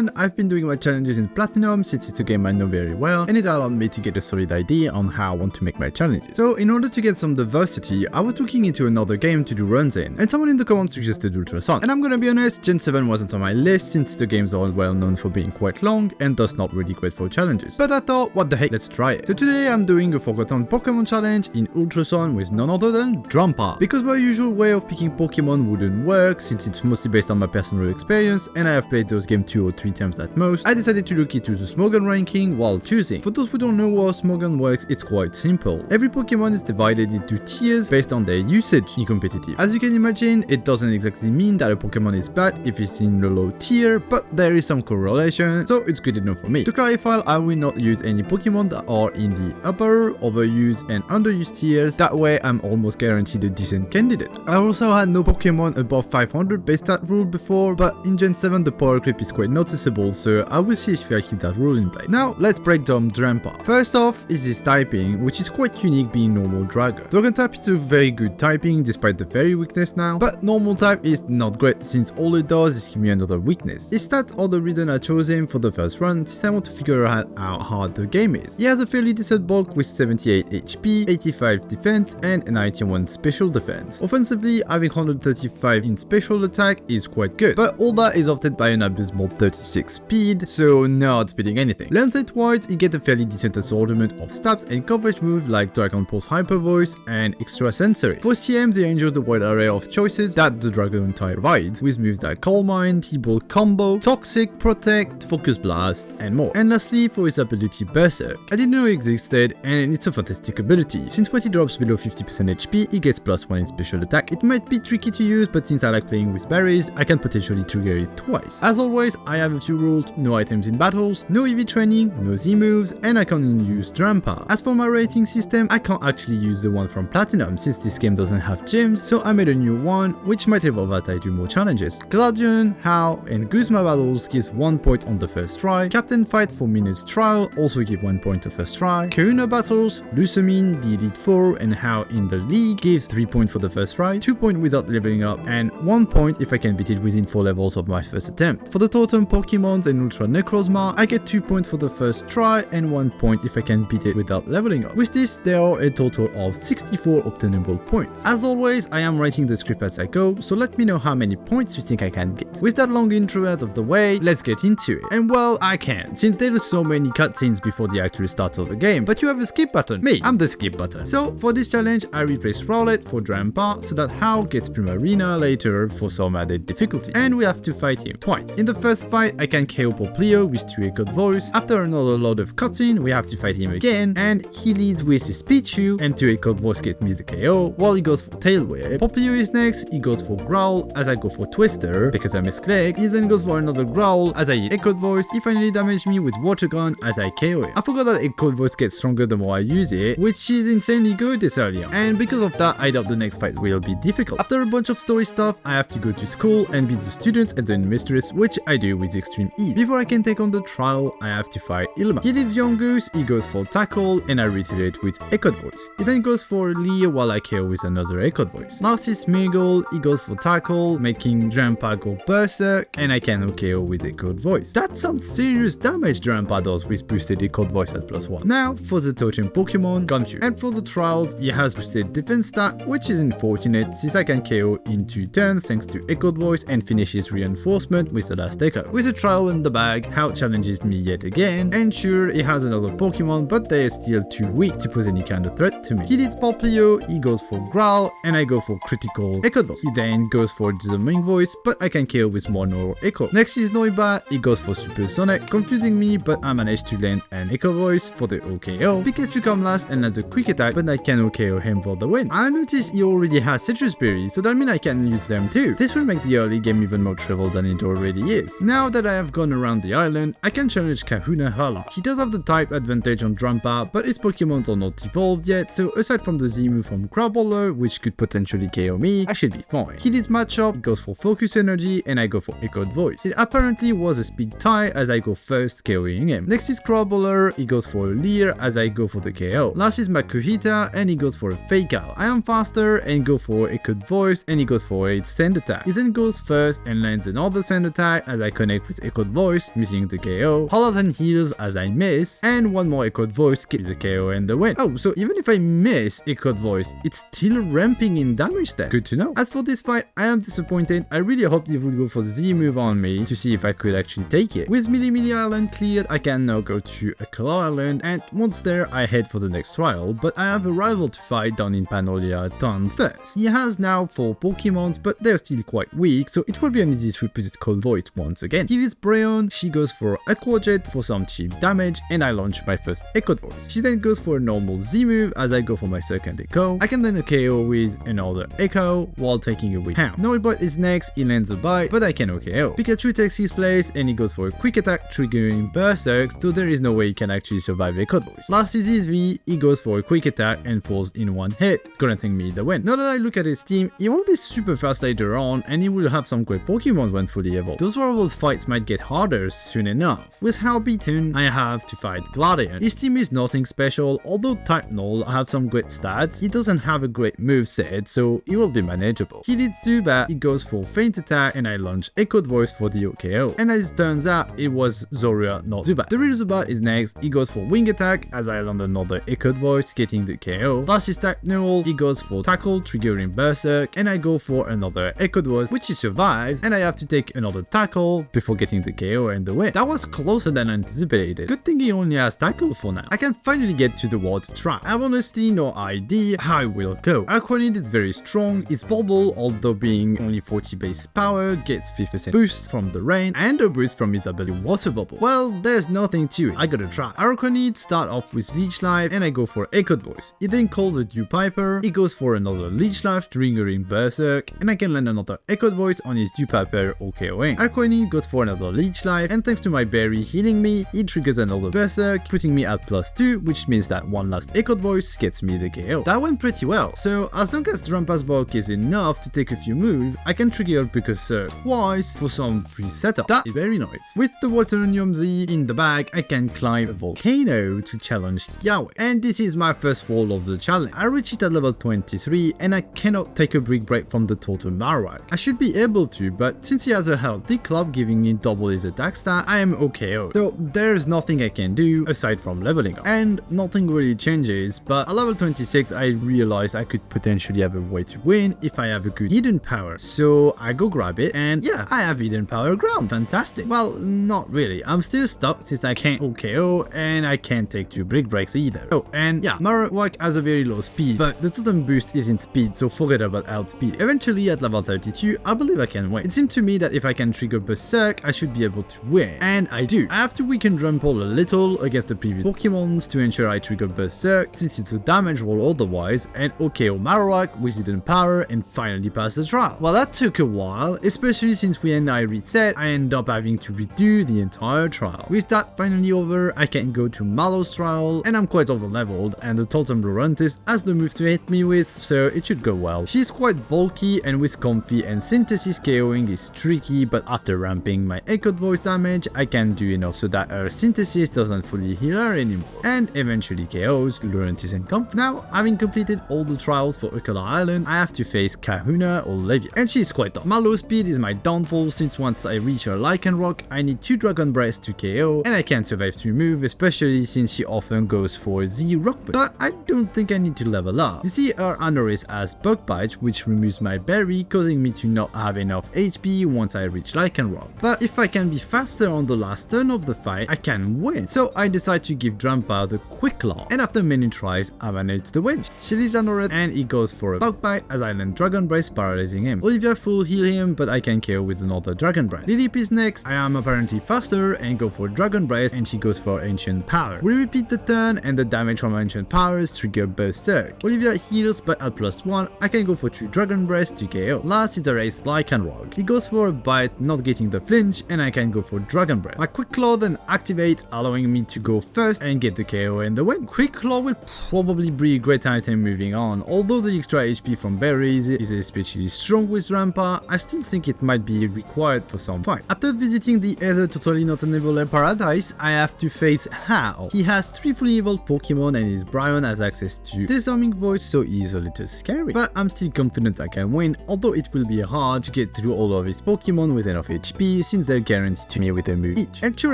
Pokemon, I've been doing my challenges in Platinum since it's a game I know very well, and it allowed me to get a solid idea on how I want to make my challenges. So in order to get some diversity, I was looking into another game to do runs in, and someone in the comments suggested Ultrasun. And I'm gonna be honest, Gen 7 wasn't on my list since the games are well known for being quite long and thus not really great for challenges. But I thought, what the heck, let's try it. So today I'm doing a forgotten Pokemon challenge in Ultrasun with none other than Drampa. Because my usual way of picking Pokemon wouldn't work since it's mostly based on my personal experience and I have played those games 2 or 3 times at most, I decided to look into the smogon ranking while choosing. For those who don't know how smogon works, it's quite simple. Every Pokemon is divided into tiers based on their usage in competitive. As you can imagine, it doesn't exactly mean that a Pokemon is bad if it's in the low tier, but there is some correlation, so it's good enough for me. To clarify, I will not use any Pokemon that are in the upper, overused and underused tiers, that way I'm almost guaranteed a decent candidate. I also had no Pokemon above 500 base stat rule before, but in Gen 7 the power creep is quite noticeable, so I will see if I keep that rule in play. Now let's break down Drampa. First off is his typing, which is quite unique being normal Dragon. Dragon type is a very good typing despite the fairy weakness now, but normal type is not great since all it does is give me another weakness. His stats are the reason I chose him for the first run since I want to figure out how hard the game is. He has a fairly decent bulk with 78 HP, 85 defense and 91 special defense. Offensively, having 135 in special attack is quite good, but all that is offset by an abysmal 36 speed, so not speeding anything. Lancet wise, you get a fairly decent assortment of stabs and coverage moves like Dragon Pulse Hyper Voice and Extra Sensory. For CMs, they enjoy the wide array of choices that the Dragon type provides, with moves like Calm Mind, T-Ball Combo, Toxic, Protect, Focus Blast, and more. And lastly, for his ability Berserk. I didn't know it existed, and it's a fantastic ability. Since when he drops below 50% HP, he gets +1 in special attack. It might be tricky to use, but since I like playing with berries, I can potentially trigger it twice. As always, I have a few rules: no items in battles, no EV training, no Z moves, and I can only use Drampa. As for my rating system, I can't actually use the one from Platinum since this game doesn't have gyms, so I made a new one, which might evolve as I do more challenges. Gladion, How, and Guzma battles gives 1 point on the first try. Captain Fight for Minutes Trial also give 1 point the first try. Kahuna battles, Lusamine, the Elite 4, and How in the League gives 3 points for the first try, 2 points without leveling up, and 1 point if I can beat it within 4 levels of my first attempt. For the Totem Pokemons and Ultra Necrozma, I get 2 points for the first try and 1 point if I can beat it without leveling up. With this, there are a total of 64 obtainable points. As always, I am writing the script as I go, so let me know how many points you think I can get. With that long intro out of the way, let's get into it. And well, I can, since there are so many cutscenes before the actual start of the game, but you have a skip button. Me, I'm the skip button. So for this challenge, I replaced Rowlet for Drampa so that How gets Primarina later for some added difficulty. And we have to fight him twice. In the first fight, I can KO Poplio with 2 Echoed Voice. After another load of cutscene, we have to fight him again, and he leads with his Pichu, and 2 Echoed Voice get me the KO, while he goes for Tail Whip. Poplio is next, he goes for Growl, as I go for Twister, because I misclick. He then goes for another Growl, as I hit Echoed Voice. He finally damages me with Water Gun, as I KO it. I forgot that Echoed Voice gets stronger the more I use it, which is insanely good this early on. And because of that, I doubt the next fight will be difficult. After a bunch of story stuff, I have to go to school and beat the students and the mistress, which I do with extreme ease. Before I can take on the trial, I have to fight Ilma. He leads Yongus, he goes for Tackle, and I retaliate with Echoed Voice. He then goes for Leer while I KO with another Echoed Voice. Narcissus Smeagol, he goes for Tackle, making Drampa go Berserk, and I can KO with Echoed Voice. That's some serious damage Drampa does with boosted Echoed Voice at +1. Now for the Totem Pokemon, Gumshoe. And for the trials, he has boosted defense stat, which is unfortunate since I can KO in 2 turns thanks to Echoed Voice and finishes reinforcement with the last Echo. With a trial in the bag, How challenges me yet again, and sure, he has another Pokemon, but they are still too weak to pose any kind of threat to me. He leads Poplio, he goes for Growl, and I go for critical Echoed Voice. He then goes for Disarming Voice, but I can KO with Mono or Echo. Next is Noibat, he goes for Supersonic, confusing me, but I managed to land an Echo Voice for the OKO. Pikachu come last and lands a quick attack, but I can OKO him for the win. I noticed he already has Citrus Berries, so that means I can use them too. This will make the early game even more trouble than it already is. Now that I have gone around the island, I can challenge Kahuna Hala. He does have the type advantage on Drampa, but his Pokemons are not evolved yet, so aside from the Z move from Crabballer, which could potentially KO me, I should be fine. He leads Matchup, he goes for Focus Energy, and I go for Echoed Voice. It apparently was a speed tie as I go first, KOing him. Next is Crabballer, he goes for a Leer as I go for the KO. Last is Makuhita, and he goes for a Fake Out. I am faster and go for Echoed Voice, and he goes for a Sand Attack. He then goes first and lands another Sand Attack as I connect with Echoed Voice, missing the KO, Hollows and Heals as I miss, and one more Echoed Voice gets the KO and the win. Oh, so even if I miss Echoed Voice, it's still ramping in damage then. Good to know. As for this fight, I am disappointed. I really hoped it would go for the Z move on me to see if I could actually take it. With Mimikyu Island cleared, I can now go to Akala Island, and once there, I head for the next trial, but I have a rival to fight down in Panolia Town first. He has now 4 Pokemons, but they're still quite weak, so it will be an easy sweep with Cold Void once again. Here is Brayon, she goes for Aqua Jet for some cheap damage, and I launch my first Echoed Voice. She then goes for a normal Z move as I go for my second Echo. I can then KO with another Echo while taking a weak Hound. Noibot is next, he lands a bite, but I can KO. Pikachu takes his place and he goes for a quick attack triggering Berserk, so there is no way he can actually survive Echoed Voice. Last is his V, he goes for a quick attack and falls in one hit, granting me the win. Now that I look at his team, he will be super fast later on and he will have some great Pokemon when fully evolved. Those rival fights might get harder soon enough. With how beaten, I have to fight Gladion. His team is nothing special, although Type Null have some great stats, he doesn't have a great moveset, so he will be manageable. He leads Zubat, he goes for Feint Attack and I launch Echoed Voice for the OKO. And as it turns out, it was Zoria, not Zubat. The real Zubat is next, he goes for Wing Attack as I land another Echoed Voice, getting the KO. Last is Type Null, he goes for Tackle, triggering Berserk, and I go for another Echoed Voice, which he survives, and I have to take another Tackle before getting the KO and the win. That was closer than anticipated. Good thing he only has Tackle for now. I can finally get to the water trap. I have honestly no idea how it will go. Aquanid is very strong, his Bubble, although being only 40 base power, gets 50% boost from the rain and a boost from his ability Water Bubble. Well, there's nothing to it. I gotta try. Aquanid start off with Leech Life and I go for Echoed Voice. He then calls a Dew Piper, he goes for another Leech Life, triggering Berserk, and I can land another Echoed Voice on his Dew Piper OKOing. Aquanid goes for another Leech Life, and thanks to my berry healing me, he triggers another Berserk, putting me at +2, which means that one last Echoed Voice gets me the KO. That went pretty well, so as long as Drampa's bulk is enough to take a few moves, I can trigger Precursor twice for some free setup. That is very nice. With the Wateronium Z in the bag, I can climb a volcano to challenge Yahweh. And this is my first wall of the challenge. I reach it at level 23 and I cannot take a big break from the total Marowak. I should be able to, but since he has a healthy club giving me double his attack stat, I am OKO. So there's nothing I can do aside from leveling up. And nothing really changes, but at level 26 I realized I could potentially have a way to win if I have a good hidden power. So I go grab it and yeah, I have hidden power ground. Fantastic. Well, not really. I'm still stuck since I can't OKO and I can't take 2 big breaks either. Oh, and yeah, Marowak has a very low speed, but the totem boost is in speed, so forget about outspeed. Eventually at level 32, I believe I can win. It seemed to me that if I can trigger Berserk, I should be able to win. And I do. I have to weaken Drampa a little against the previous Pokemons to ensure I trigger Berserk, since it's a damage roll otherwise, and OKO Marowak with hidden power and finally pass the trial. Well, that took a while, especially since when I reset, I end up having to redo the entire trial. With that finally over, I can go to Mallow's trial, and I'm quite over leveled, and the Totem Lurantis has the move to hit me with, so it should go well. She's quite bulky, and with Comfy and Synthesis KOing is tricky, but after ramping my Echoed Voice damage, I can do enough so that her Synthesis doesn't fully heal her anymore, and eventually KOs Lurantis and Comfy. Now, having completed all the trials for Akala Island, I have to face Kahuna or Levia, and she's quite tough. My low speed is my downfall, since once I reach her Lycanroc, I need 2 Dragon Breaths to KO, and I can't survive 2 moves, especially since she often goes for the Rock Punch. But I don't think I need to level up. You see, her Anoris has Bug Bite, which removes my berry, causing me to not have enough HP once I reach Lycanroc. But if I can be faster on the last turn of the fight, I can win. So I decide to give Drampa the Quick Law, and after many tries, I managed to win. She leaves Anoris and he goes for a Bug Bite as I land Dragon Breath, paralyzing him. Olivia full heal him, but I can KO with another Dragon Breath. Lilip is next. I am apparently faster and go for Dragon Breath, and she goes for Ancient Power. We repeat the turn and the damage from Ancient Powers trigger Berserk. Olivia heals, but at +1, I can go for 2 Dragon Breaths to KO. Last is a race Lycanroc. He goes for a bite, not getting the flinch, and I can go for Dragon Breath. My Quick Claw then activates, allowing me to go first and get the KO and the win. Quick Claw will probably be a great item moving on. Although the extra HP from berries is especially strong with Drampa, I still think it might be required for some fights. After visiting the other totally not enable paradise, I have to face Hao. He has 3 fully evolved Pokemon and his Brayon has access to Disarming Voice, so he's a little scary. But I'm still confident I can win, although it will be hard to get through all of his Pokemon with enough HP, since since they're guaranteed to me with a move each. And sure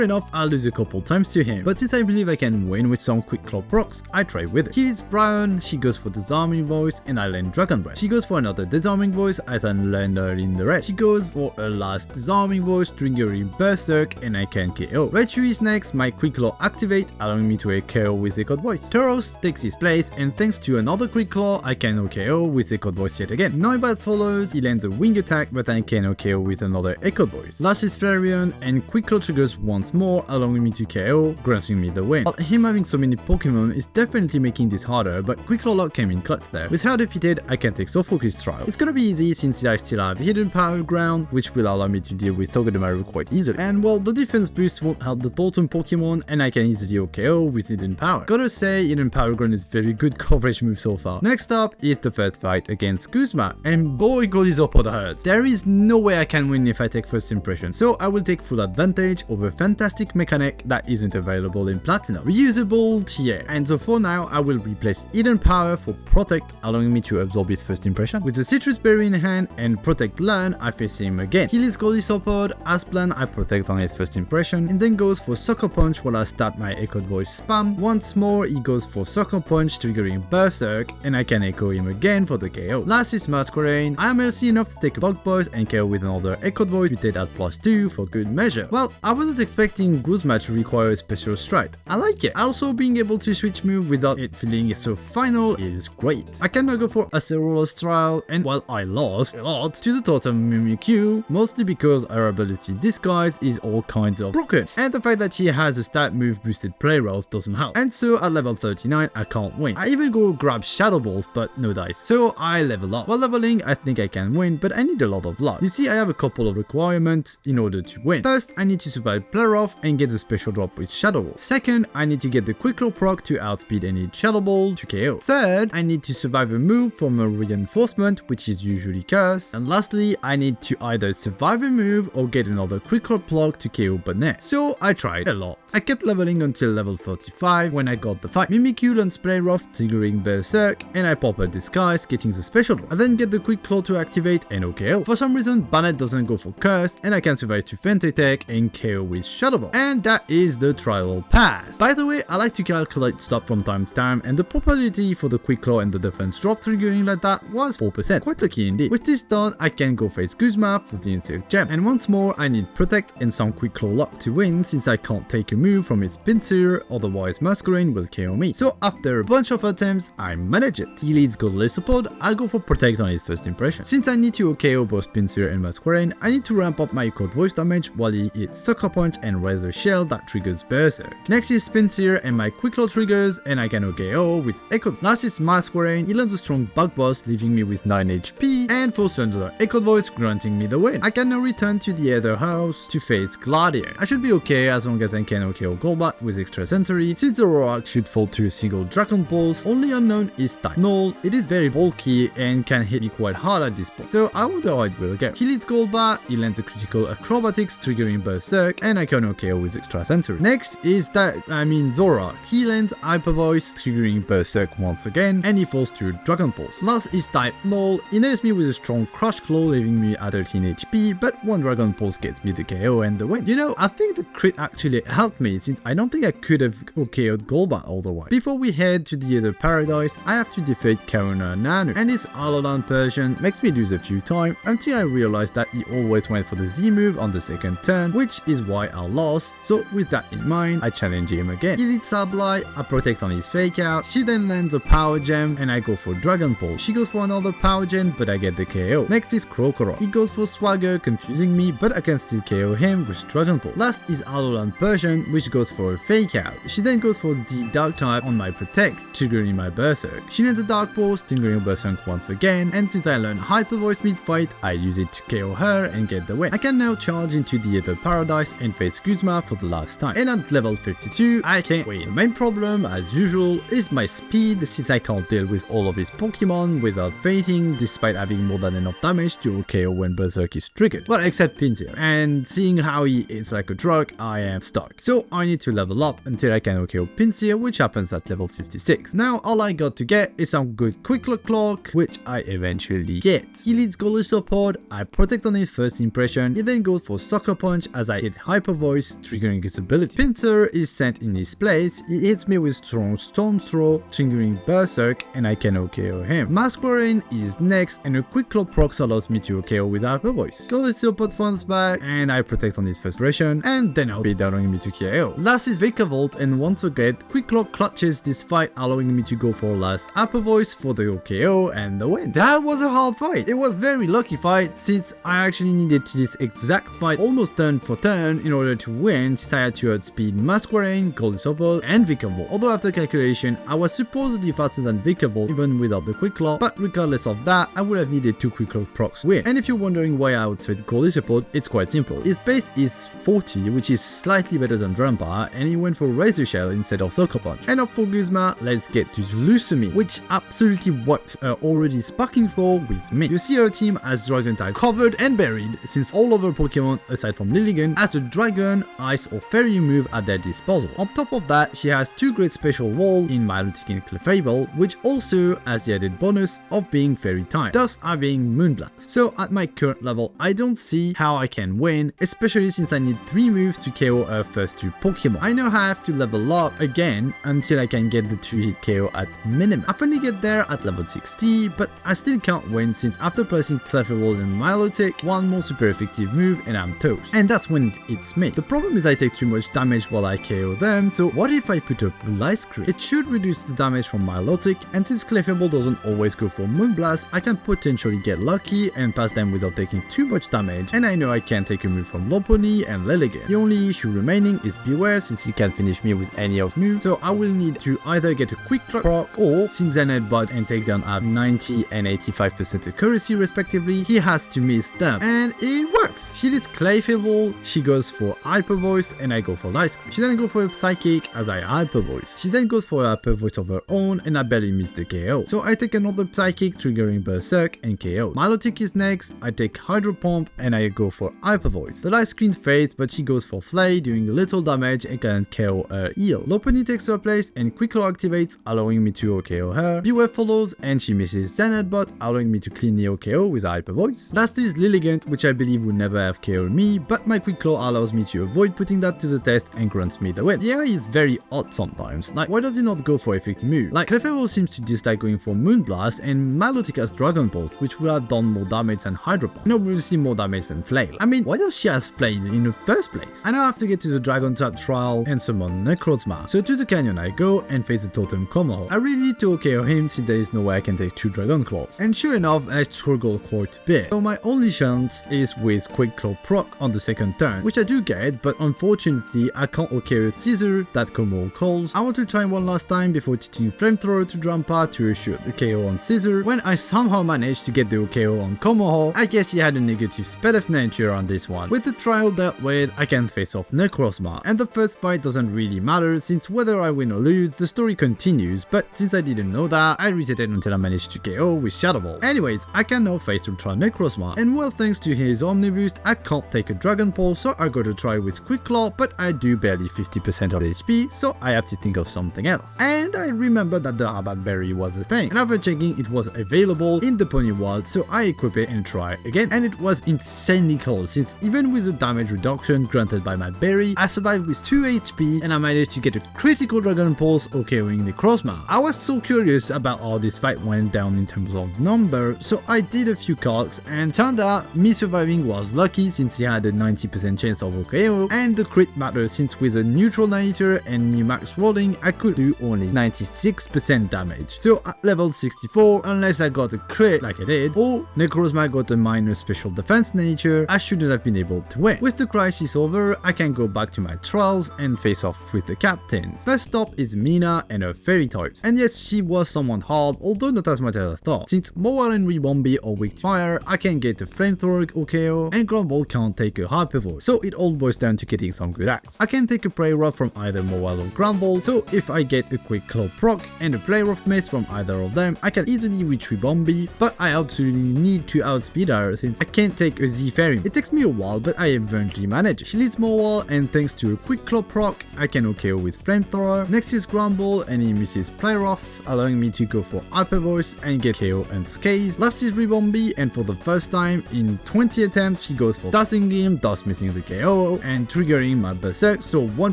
enough, I'll lose a couple times to him, but since I believe I can win with some quick claw procs, I try with it. He hits Brown, she goes for Disarming Voice, and I land Dragon Breath. She goes for another Disarming Voice as I land her in the red. She goes for a last Disarming Voice, triggering Berserk, and I can KO. Raichu is next, my quick claw activate, allowing me to KO with Echoed Voice. Tauros takes his place, and thanks to another quick claw, I can KO with Echoed Voice yet again. Noibat follows, he lands a wing attack, but I can KO with another Echoed Voice. Last is Flareon, and quick claw triggers once more, allowing me to KO, granting me the win. While him having so many Pokemon is definitely making this harder, but quick claw lock came in clutch there. With her defeated, I can take Soul Focus Trial. It's gonna be easy since I still have Hidden Power Ground, which will allow me to deal with Togedemaru quite easily. And while the defense boost won't help the Totem Pokemon, and I can easily KO with Hidden Power. Gotta say, Hidden Power Ground is very good coverage move so far. Next up is the third fight against Guzma, and boy god his opponent hurts. There is no way I can win if I take first impression, so I will take full advantage over fantastic mechanic that isn't available in Platinum. Reusable TA, and so for now I will replace Hidden Power for Protect, allowing me to absorb his first impression. With the Citrus Berry in hand and Protect Learn, I face him again. He leads Goldisopod, as planned I Protect on his first impression, and then goes for Sucker Punch while I start my Echoed Voice spam. Once more he goes for Sucker Punch, triggering Berserk, and I can echo him again for the KO. Last is Masquerain. I am LC enough to take a Bug Boys and KO with another Echoed Voice mutate at +2 for good measure. Well, I wasn't expecting Guzma to require a special strike. I like it. Also, being able to switch move without it feeling so final is great. I can now go for Acerola Trial, and while I lost a lot to the Totem Mimikyu, mostly because her ability Disguise is all kinds of broken, and the fact that she has a stat move boosted play rough doesn't help. And so at level 39 I can't win. I even go grab Shadow Balls, but no dice, so I level up. While leveling I think I can win, but I need a lot of luck. You see, I have a couple of requirements in order to win. First, I need to survive play rough and get the special drop with Shadow Ball. Second, I need to get the quick claw proc to outspeed any Shadow Ball to KO. Third, I need to survive a move from a reinforcement, which is usually Curse. And lastly, I need to either survive a move or get another quick claw proc to KO Bonnet. So I tried a lot. I kept leveling until level 35 when I got the fight. Mimikyu learns Play Rough, triggering Berserk, and I pop a Disguise, getting the special drop. I then get the quick claw to activate and KO. For some reason, Bonnet doesn't go for Curse, and I can survive to Feint Attack and KO with Shadow Ball. And that is the trial pass. By the way, I like to calculate stuff from time to time, and the probability for the quick claw and the defense drop triggering like that was 4%. Quite lucky indeed. With this done, I can go face Guzma for the Insect Gem. And once more, I need Protect and some quick claw luck to win, since I can't take a move from his Pinsir, otherwise Masquerain will KO me. So after a bunch of attempts, I manage it. He leads Goldisopod, I'll go for Protect on his first impression. Since I need to KO both Pinsir and Masquerain, I need to ramp up my Echoed Voice damage while he hits Sucker Punch and Razor Shell that triggers Berserk. Next is Pinsir and my quick claw triggers, and I can KO with Echoed. Last is Masquerain, he learns a strong Bug Boss, leaving me with 9 HP, and forces another Echoed Voice, granting me the win. I can now return to the other house to face Gladiator. I should be okay as long as I can KO Golbat with Extra Sensory, since the Roark should fall to a single Dragon Pulse. Only unknown is type Null. It is very bulky and can hit me quite hard at this point, so I wonder how it will go. He leads Golbat, he lands a critical Acrobatics, triggering Berserk, and I can KO with Extra Sensory. Next is Zorak. He lands Hyper Voice, triggering Berserk once again, and he falls to Dragon Pulse. Last is type Null. He nails me with a strong Crush Claw, leaving me at 13 HP, but one Dragon Pulse gets me the KO and the win. You know, I think the crit actually helped me, since I don't think I could have KO'd Golbat otherwise. Before we head to the other paradise, I have to defeat Kahuna Nanu, and his Alolan Persian makes me lose a few times until I realized that he always went for the Z move on the second turn, which is why I lost. So with that in mind, I challenge him again. He leads Sableye, I Protect on his Fake Out, she then lands a Power Gem, and I go for Dragon Pulse. She goes for another Power Gem, but I get the KO. Next is Krokorok. He goes for Swagger, confusing me, but I can still KO him with Dragon Pulse. Last is Alolan Persian, which goes for a Fake Out. She then goes for the Dark type on my Protect, triggering my Berserk. She lands a Dark Pulse, triggering Berserk once again, and since I learned Hyper Voice mid-fight, I use it to KO her and get the win. I can now charge into the other paradise and face Guzma for the last time. And at level 52, I can't win. The main problem, as usual, is my speed, since I can't deal with all of his Pokemon without fainting, despite having more than enough damage to KO when Berserk is triggered. Well, except Pinsir. And seeing how he hits like a drug, I am stuck. So I need to level up until I can KO Pinsir, which happens at level 56. Now all I got to get is some good Quick Clock, which I eventually get. He leads Goldisopod, I Protect on his first impression, he then goes goes for Sucker Punch as I hit Hyper Voice, triggering his ability. Pinsir is sent in his place, he hits me with strong Storm Throw, triggering Berserk, and I can OKO him. Masquerade is next, and a Quick Claw procs allows me to OKO with Hyper Voice. Goes to put funds back, and I protect on his frustration, and then I'll be allowing me to KO. Last is Vikavolt, and once again, Quick Claw clutches this fight, allowing me to go for last Hyper Voice for the OKO and the win. That was a hard fight. It was very lucky fight, since I actually needed this exact fight almost turn for turn in order to win, since I had to outspeed Masquerade, Goldisopple, and Vikavolt. Although after calculation, I was supposedly faster than Vikavolt even without the Quick Claw, but regardless of that, I would have needed 2 Quick Claw procs to win. And if you're wondering why I outspeed Goldisopple, it's quite simple. His base is 40, which is slightly better than Drampa, and he went for Razor Shell instead of Sucker Punch. And for Guzma, let's get to Lusamine, which absolutely wipes her already sparking floor with me. You see her team as Dragon type covered and buried, since all other Pokemon aside from Lilligant has a Dragon, Ice or Fairy move at their disposal. On top of that, she has 2 great special walls in Milotic and Clefable, which also has the added bonus of being Fairy type, thus having Moonblast. So at my current level, I don't see how I can win, especially since I need 3 moves to KO her first 2 Pokemon. I know I have to level up again until I can get the 2-hit KO at minimum. I finally get there at level 60, but I still can't win since after placing Clefable and Milotic, one more super effective move and I'm toast. And that's when it hits me. The problem is I take too much damage while I KO them, so what if I put up Ice Cream? It should reduce the damage from Milotic, and since Clefable doesn't always go for Moonblast, I can potentially get lucky and pass them without taking too much damage, and I know I can take a move from Lopunny and Lilligant. The only issue remaining is Beware, since he can't finish me with any of his moves, so I will need to either get a Quick Claw proc, or since Zen Headbutt and Takedown have 90 and 85% accuracy respectively, he has to miss them. And it works! She hits Clefable, she goes for Hyper Voice, and I go for Ice Cream. She then goes for a Psychic as I Hyper Voice. She then goes for a Hyper Voice of her own, and I barely miss the KO. So I take another Psychic, triggering Berserk, and KO. Milotic is next, I take Hydro Pump, and I go for Hyper Voice. The light screen fades, but she goes for Flay, doing little damage and can KO her heal. Lopunny takes her place, and Quick Claw activates, allowing me to OKO her. Beware follows, and she misses Zen Headbutt, allowing me to cleanly OKO with Hyper Voice. Last is Lilligant, which I believe would never have KO'd me, but my Quick Claw allows me to avoid putting that to the test and grants me the win. The AI is very odd sometimes, like why does he not go for effective move? Like Clefable seems to dislike going for Moonblast, and Milotic has Dragon Bolt, which would have done more damage than Hydro Pump, and obviously more damage than Flail. I mean, why does she have Flail in the first place? I now have to get to the Dragon type trial and summon Necrozma. So to the canyon I go and face the Totem Komo. I really need to OKO him since there is no way I can take 2 Dragon Claws. And sure enough, I struggle quite a bit. So my only chance is with Quick Claw proc on the second turn, which I do get, but unfortunately I can't OKO Scissor that Komo calls. I want to try one last time before teaching Flamethrower to Drampa to assure the KO on Scissor, when I somehow managed to get the OKO on Komoho. I guess he had a negative spell of nature on this one. With the trial dealt with, I can face off Necrozma, and the first fight doesn't really matter since whether I win or lose, the story continues, but since I didn't know that, I resetted until I managed to KO with Shadow Ball. Anyways, I can now face Ultra Necrozma, and well thanks to his Omni Boost, I can't take a Dragon Pulse, so I gotta try with Quick Claw, but I do barely 50% of HP, so I have to think of something else. And I remember that the Rabat Berry was a thing, and after checking it was available in the Pony World, so I equip it and try again, and it was insanely close since even with the damage reduction granted by my berry, I survived with 2 HP and I managed to get a critical Dragon Pulse OKOing Necrozma. I was so curious about how this fight went down in terms of number, so I did a few calcs and turned out me surviving was lucky since he had a 90% chance of OKO, and the crit matters since with a neutral Niter and me max rolling I could do only 96% damage. So at level 64, unless I got a crit like I did, or Necrozma got a minor special defense nature, I shouldn't have been able to win. With the crisis over, I can go back to my trials and face off with the captains. First stop is Mina and her fairy types, and yes, she was somewhat hard, although not as much as I thought. Since Mowile and Ribombee are weak to fire, I can get a Flamethrower OKO, and Ground Ball can't take a Hyper Voice, so it all boils down to getting some good acts. I can take a Play Rough from either Mowile or Ground Ball, so if I get a Quick Claw proc and a Play Rough Mace from either of them, I can easily reach Ribombee, but I absolutely need to outspeed her since I can't take a Z Fairy. It takes me a while, but I eventually manage. She leads Mowile, and thanks to a Quick Claw proc, I can OKO with Flamethrower. Next is Ground Ball, and he misses Play Rough, allowing me to go for Hyper Voice and get KO unscathed. Last is Ribombee, and for the first time in 20 attempts, she goes for for Dazzling Gleam, thus missing the KO and triggering my Berserk, so one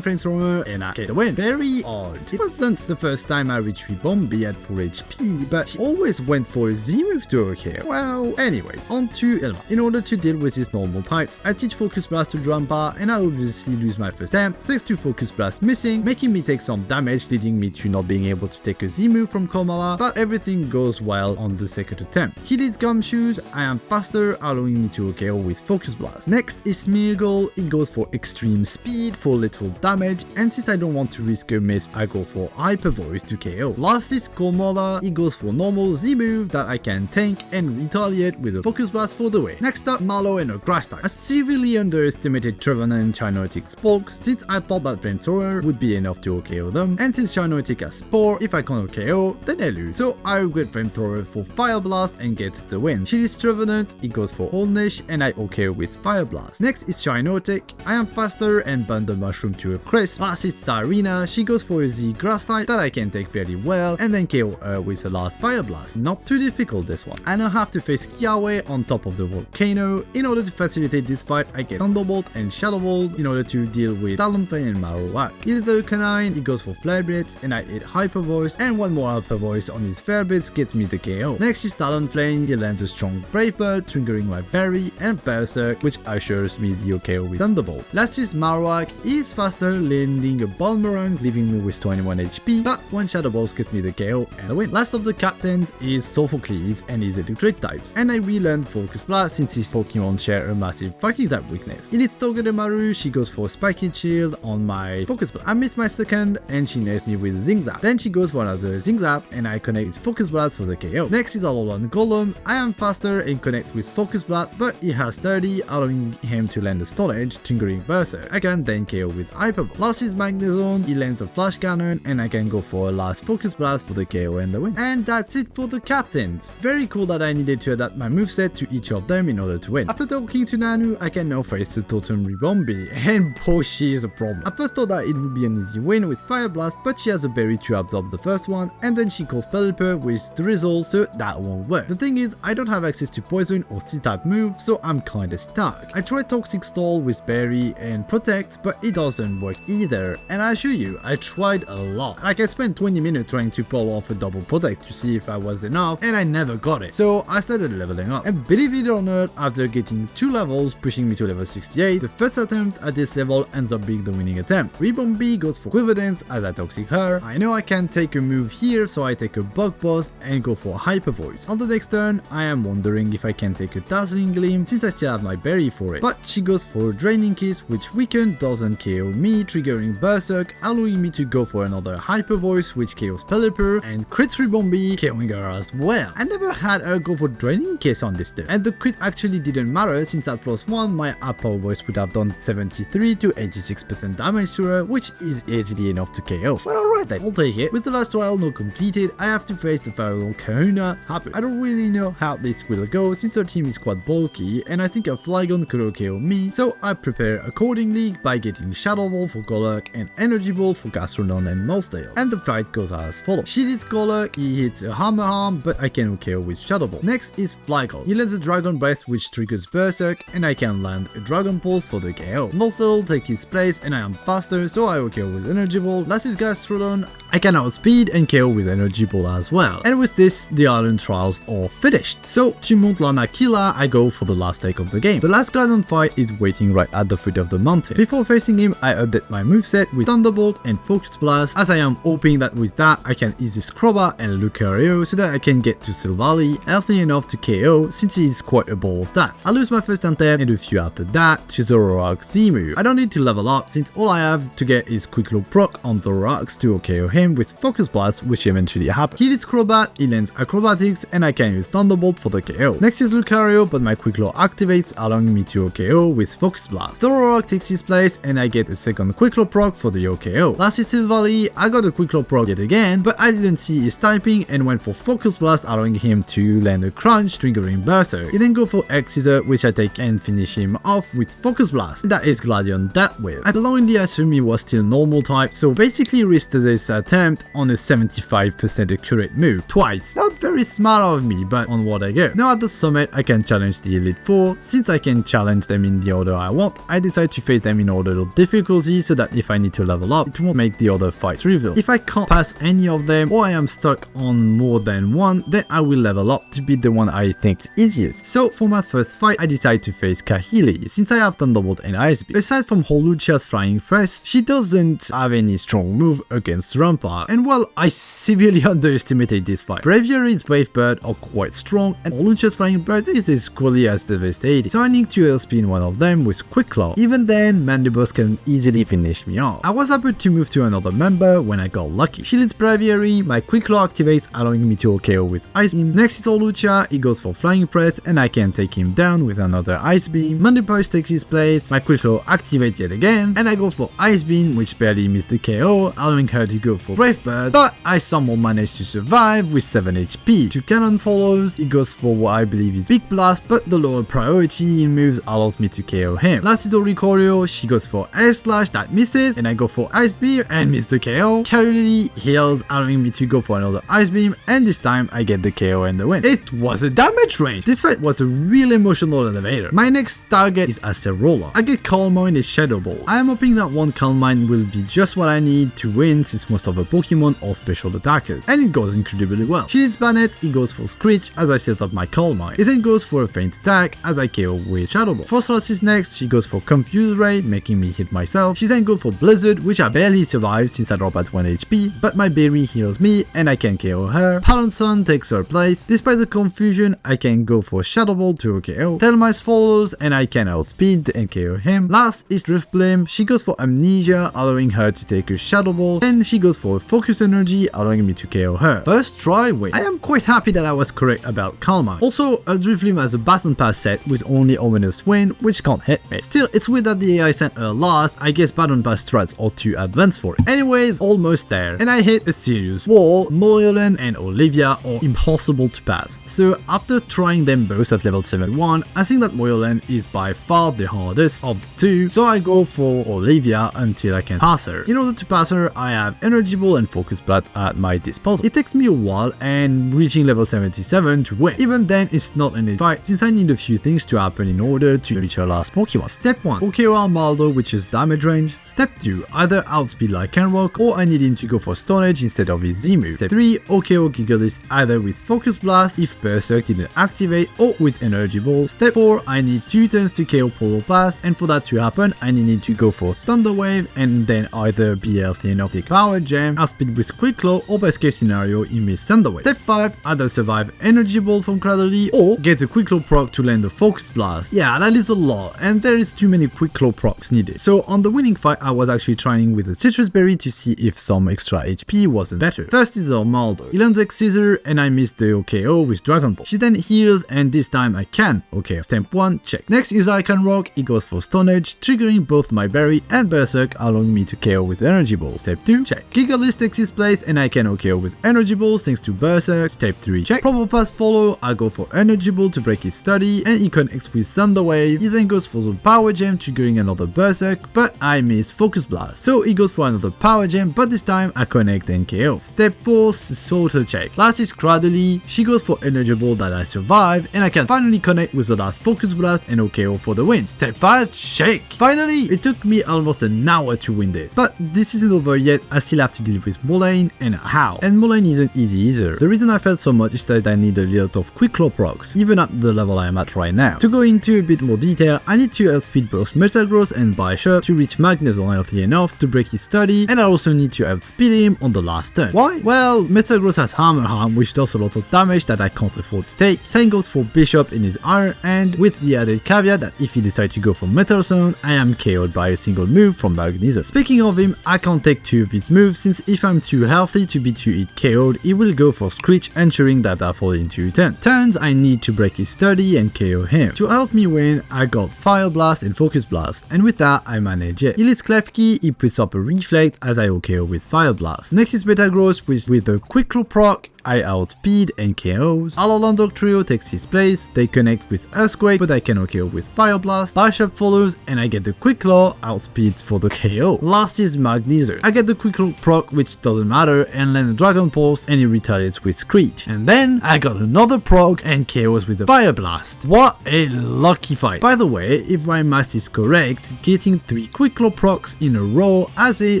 flamethrower and I get the win. Very odd. It wasn't the first time I reached Bombi at 4 HP, but she always went for a Z-move to OKO. Well, anyways, on to Ilma. In order to deal with his normal types, I teach Focus Blast to Drampa and I obviously lose my first attempt, thanks to Focus Blast missing, making me take some damage, leading me to not being able to take a Z-move from Komala, but everything goes well on the second attempt. He leads Gumshoes, I am faster, allowing me to OKO with Focus Blast. Next is Smeagol, it goes for extreme speed for little damage, and since I don't want to risk a miss, I go for Hyper Voice to KO. Last is Komala, it goes for normal Z-move that I can tank and retaliate with a Focus Blast for the win. Next up, Mallow and a Grass type. I severely underestimated Trevenant and Cyanotic Spolk, since I thought that Flamethrower would be enough to OKO them, and since Cyanotic has Spore, if I can't OKO, then I lose. So I regret Flamethrower for Fire Blast and get the win. She is Trevenant, it goes for Holnish, and I OKO with Fire Blast. Next is Cyanotic, I am faster and burn the Mushroom to a crisp. Last is Starina, she goes for a Z Grass type that I can take fairly well, and then KO her with the last Fire Blast. Not too difficult this one. I now have to face Kiawe on top of the volcano. In order to facilitate this fight, I get Thunderbolt and Shadow Bolt in order to deal with Talonflame and Marowak. It is a canine, it goes for Flare Blitz, and I hit Hyper Voice, and one more Hyper Voice on his Flare Blitz gets me the KO. Next is Talonflame, he lands a strong Brave Bird, triggering my Berry, and Berserk, which assures me the OKO with Thunderbolt. Last is Marowak, he is faster, landing a Boomerang, leaving me with 21 HP, but one Shadow Bolt gets me the KO and a win. Last of the captains is Sophocles and his electric types, and I relearned Focus Blast since his Pokemon share a massive fighting type weakness. It is Togedemaru, she goes for Spiky Shield on my Focus Blast. I missed my second and she nails me with Zing Zap. Then she goes for another Zing Zap and I connect with Focus Blast for the KO. Next is Alolan Golem, I am faster and connect with Focus Blast, but he has 30, allowing him to land a Storage, triggering Berserk. I can then KO with Hyper Ball. Last is Magnezone, he lands a Flash Cannon and I can go for a last Focus Blast for the KO and the win. And that's it for the captains. Very cool that I needed to adapt my moveset to each of them in order to win. After talking to Nanu, I can now face the Totem Ribombi, and boy, she is a problem. I first thought that it would be an easy win with Fire Blast, but she has a berry to absorb the first one, and then she calls Pelipper with Drizzle, so that won't work. The thing is, I don't have access to Poison or Steel-type moves, so I'm kinda stuck. I tried Toxic Stall with Berry and Protect, but it doesn't work either, and I assure you, I tried a lot. Like I spent 20 minutes trying to pull off a double Protect to see if I was enough, and I never got it. So I started leveling up, and believe it or not, after getting 2 levels, pushing me to level 68, the first attempt at this level ends up being the winning attempt. Ribombi goes for Quiver Dance as I Toxic her. I know I can take a move here, so I take a Bug Boss and go for Hyper Voice. On the next turn, I am wondering if I can take a Dazzling Gleam since I still have my berry for it. But she goes for a Draining Kiss, which weakened doesn't KO me, triggering Berserk, allowing me to go for another Hyper Voice, which KOs Pelipper, and crits Ribombi, KOing her as well. I never had her go for Draining Kiss on this turn, and the crit actually didn't matter since at +1 my Hyper Voice would have done 73 to 86% damage to her, which is easily enough to KO. But alright then, I'll take it. With the last trial not completed, I have to face the Pharaoh Kahuna. Happy. I don't really know how this will go since her team is quite bulky, and I think a Flygon could KO me, so I prepare accordingly by getting Shadow Ball for Golurk and Energy Ball for Gastrodon and Mossdale. And the fight goes as follows. She hits Golurk, he hits a Hammer Arm, but I can KO with Shadow Ball. Next is Flygon. He lands a Dragon Breath which triggers Berserk, and I can land a Dragon Pulse for the KO. Mossdale takes his place and I am faster, so I KO with Energy Ball. Last is Gastrodon. I can outspeed and KO with Energy Ball as well. And with this, the island trials are finished. So to Mount Lanakila, I go for the last leg of the game. The last Gladion fight is waiting right at the foot of the mountain. Before facing him, I update my moveset with Thunderbolt and Focus Blast, as I am hoping that with that I can easy Scrubba and Lucario so that I can get to Silvally healthy enough to KO since he is quite a ball of that. I lose my first attempt and a few after that to Zoroark Z-move. I don't need to level up since all I have to get is Quick Low proc on Zoroark to KO him with Focus Blast, which eventually happens. He hits Crobat, he lands Acrobatics, and I can use Thunderbolt for the KO. Next is Lucario, but my Quick Low activates, allowing me to OKO with Focus Blast. Zoroark takes his place, and I get a second Quick Low proc for the OKO. Last is Silvally, I got a Quick Low proc yet again, but I didn't see his typing and went for Focus Blast, allowing him to land a Crunch, triggering Berserk. He then go for X-Scissor, which I take and finish him off with Focus Blast. That is Gladion that way. I blindly assume he was still normal type, so basically risked this at attempt on a 75% accurate move. Twice. Not very smart of me, but on what I go. Now at the summit, I can challenge the Elite 4. Since I can challenge them in the order I want, I decide to face them in order of difficulty so that if I need to level up, it won't make the other fights trivial. If I can't pass any of them or I am stuck on more than one, then I will level up to beat the one I think is easiest. So for my first fight, I decide to face Kahili, since I have Thunderbolt and Ice Beam. Aside from Holuchia's Flying Press, she doesn't have any strong move against Drampa, and well, I severely underestimated this fight. Braviary's Brave Bird are quite strong, and Holuchia's Flying Bird is equally as devastating, so I need to Earthspin one of them with Quick Claw. Even then, Mandibles can easily finish me off. I was able to move to another member when I got lucky. She leads Braviary, my Quick Claw activates, allowing me to KO with Ice Beam. Next is Holuchia, he goes for Flying Press, and I can take him down with another Ice Beam. Mandibles takes his place, my Quick Claw activates yet again, and I go for Ice Beam, which barely missed the KO, allowing her to go for Brave Bird, but I somehow managed to survive with 7 HP. 2 Cannon follows, he goes for what I believe is Big Blast, but the lower priority in moves allows me to KO him. Last is Oricorio, she goes for Air Slash, that misses, and I go for Ice Beam and miss the KO. Carly heals, allowing me to go for another Ice Beam, and this time I get the KO and the win. It was a damage range! This fight was a real emotional elevator. My next target is Acerola. I get Calm Mind and Shadow Ball. I am hoping that one Calm Mind will be just what I need to win, since most of the Pokemon are special attackers, and it goes incredibly well. She hits Bannet, he goes for Screech as I set up my Calm Mind. He then goes for a feint attack as I KO with Shadow Ball. For Solas is next, she goes for Confuse Ray, making me hit myself. She then goes for Blizzard, which I barely survived since I drop at 1 HP, but my Berry heals me and I can KO her. Palanson takes her place. Despite the confusion, I can go for Shadow Ball to KO. Telmice follows and I can outspeed and KO him. Last is Driftblim. She goes for Amnesia, allowing her to take a Shadow Ball, and she goes for Focus Energy, allowing me to KO her. First try win. I am quite happy that I was correct about Calm Mind. Also, a Driftblim has a Baton Pass set with only Ominous Wind, which can't hit me. Still, it's weird that the AI sent her last. I guess Baton Pass strats are too advanced for it. Anyways, almost there. And I hit a serious wall. Moyolen and Olivia are impossible to pass. So after trying them both at level 71, I think that Moyolen is by far the hardest of the two, so I go for Olivia until I can pass her. In order to pass her, I have Energy Ball and Focus Blast at my disposal. It takes me a while and reaching level 77 to win. Even then, it's not an easy fight since I need a few things to happen in order to reach her last Pokemon. Step 1, OKO Armaldo, which is damage range. Step 2, either outspeed like Kenrock or I need him to go for Stone Edge instead of his Z move. Step 3, OKO Gigalith either with Focus Blast if Berserk didn't activate or with Energy Ball. Step 4, I need 2 turns to KO Polo Pass, and for that to happen, I need him to go for Thunder Wave and then either be healthy enough to take Power Gem, outspeed with Quick Claw, or best case scenario, he miss Thunder Wave. Step 5, either survive Energy Ball from Cradley or get a Quick Claw proc to land a Focus Blast. Yeah, that is a lot, and there is too many Quick Claw procs needed. So on the winning fight, I was actually trying with a Citrus Berry to see if some extra HP wasn't better. First is Armaldo. He lands X Scissor and I miss the OKO with Dragon Ball. She then heals and this time I can. Okay, step 1, check. Next is Lycanroc. He goes for Stone Edge, triggering both my Berry and Berserk, allowing me to KO with Energy Ball. Step 2, check. Gigalith takes his place and I can OKO with Energy Ball thanks to Berserk. Step 3, check. Proper Pass follow, I go for Energy Ball to break his study and he connects with Thunder Wave. He then goes for the Power Gem, triggering another Berserk, but I miss Focus Blast. So he goes for another Power Gem, but this time I connect and KO. Step 4, Sorter check. Last is Cradley. She goes for Energy Ball that I survive and I can finally connect with the last Focus Blast and OKO for the win. Step 5, shake. Finally, it took me almost an hour to win this. But this isn't over yet, I still have to deal with Molayne and how. And Molayne isn't easy either. The reason I felt so much is that I need a lot of Quick Claw procs, even at the level I am at right now. To go into a bit more detail, I need to outspeed both Metagross and Bishop to reach Magnezone healthy enough to break his study, and I also need to outspeed him on the last turn. Why? Well, Metagross has Hammer Arm, which does a lot of damage that I can't afford to take. Same goes for Bishop in his Iron Hand, with the added caveat that if he decides to go for Metal Zone, I am KO'd by a single move from Magnezone. Speaking of him, I can't take 2 of his moves since if I'm too healthy to be 2-hit KO'd, he will go for Screech, ensuring that I fall in 2 turns. Turns I need to break his study and KO him. To help me win, I got Fire Blast and Focus Blast, and with that I manage it. He leads Klefki, he puts up a Reflect as I OKO with Fire Blast. Next is Metagross with a Quick Claw proc. I outspeed and KOs. Alorlandok Trio takes his place, they connect with Earthquake, but I can KO with Fire Blast. Bishop follows, and I get the Quick Claw, outspeed for the KO. Last is Magneser. I get the Quick Claw proc, which doesn't matter, and land a Dragon Pulse, and he retaliates with Screech. And then I got another proc and KOs with the Fire Blast. What a lucky fight. By the way, if my math is correct, getting 3 Quick Claw procs in a row has a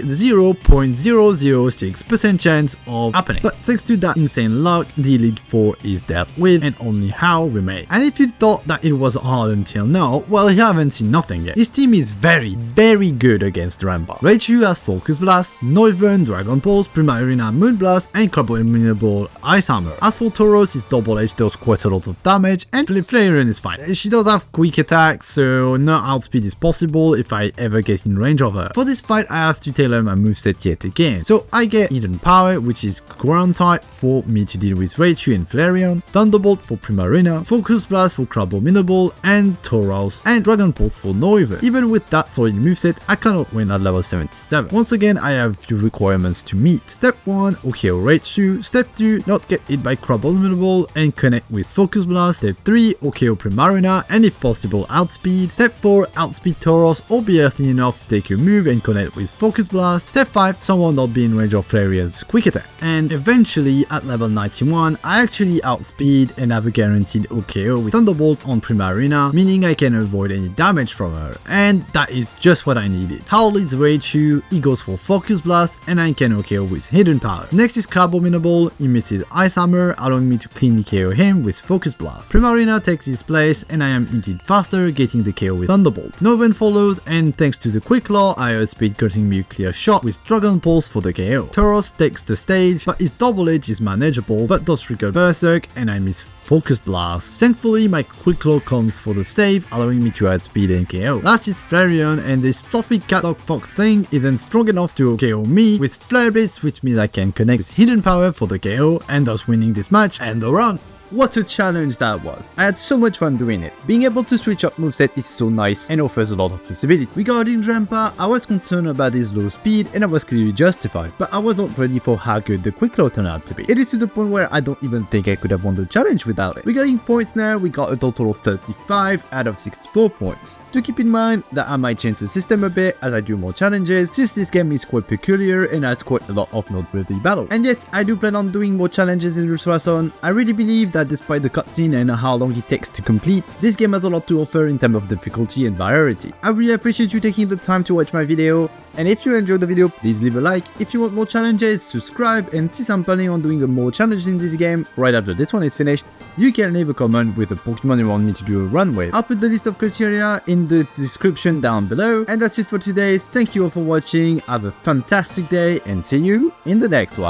0.006% chance of happening. But thanks to that insane luck, the Elite 4 is dealt with and only How remains. And if you thought that it was hard until now, well, you haven't seen nothing yet. His team is very good against Drampa. Raichu has Focus Blast, Noivern, Dragon Pulse, Primarina, Moonblast, and Carbon Ice Hammer. As for Tauros, his Double Edge does quite a lot of damage, and Flareon is fine. She does have quick attack, so no outspeed is possible if I ever get in range of her. For this fight, I have to tailor my moveset yet again. So I get Hidden Power, which is ground type for me to deal with Raichu and Flareon, Thunderbolt for Primarina, Focus Blast for Crabominable, and Tauros, and Dragon Pulse for Noivern. Even with that solid moveset, I cannot win at level 77. Once again, I have few requirements to meet. Step 1, KO Raichu. Step 2, not get hit by Crabominable and connect with Focus Blast. Step 3, KO Primarina and if possible outspeed. Step 4, outspeed Tauros or be earthy enough to take a move and connect with Focus Blast. Step 5, someone not be in range of Flareon's quick attack. And eventually at level 91, I actually outspeed and have a guaranteed KO with Thunderbolt on Primarina, meaning I can avoid any damage from her. And that is just what I needed. How leads Raichu, he goes for Focus Blast and I can KO with Hidden Power. Next is Crabominable, he misses Ice Hammer, allowing me to cleanly KO him with Focus Blast. Primarina takes his place and I am indeed faster, getting the KO with Thunderbolt. Noivern follows and thanks to the Quick Claw, I outspeed cutting me a clear shot with Dragon Pulse for the KO. Tauros takes the stage, but his Double Edge is manageable, but does trigger Berserk and I miss Focus Blast. Thankfully, my Quick Claw comes for the save, allowing me to outspeed and KO. Last is Flareon, and this fluffy cat dog fox thing isn't strong enough to KO me with Flare Blitz, which means I can connect with Hidden Power for the KO and thus winning this match and the run. What a challenge that was. I had so much fun doing it. Being able to switch up moveset is so nice and offers a lot of possibility. Regarding Drampa, I was concerned about his low speed and I was clearly justified, but I was not ready for how good the Quick Claw turned out to be. It is to the point where I don't even think I could have won the challenge without it. Regarding points now, we got a total of 35 out of 64 points. Do keep in mind that I might change the system a bit as I do more challenges, since this game is quite peculiar and has quite a lot of noteworthy battles. And yes, I do plan on doing more challenges in Ultrasun. I really believe that despite the cutscene and how long it takes to complete, this game has a lot to offer in terms of difficulty and variety. I really appreciate you taking the time to watch my video, and if you enjoyed the video, please leave a like. If you want more challenges, subscribe, and since I'm planning on doing a more challenge in this game right after this one is finished, you can leave a comment with a Pokemon you want me to do a run with. I'll put the list of criteria in the description down below, and that's it for today. Thank you all for watching, have a fantastic day, and see you in the next one.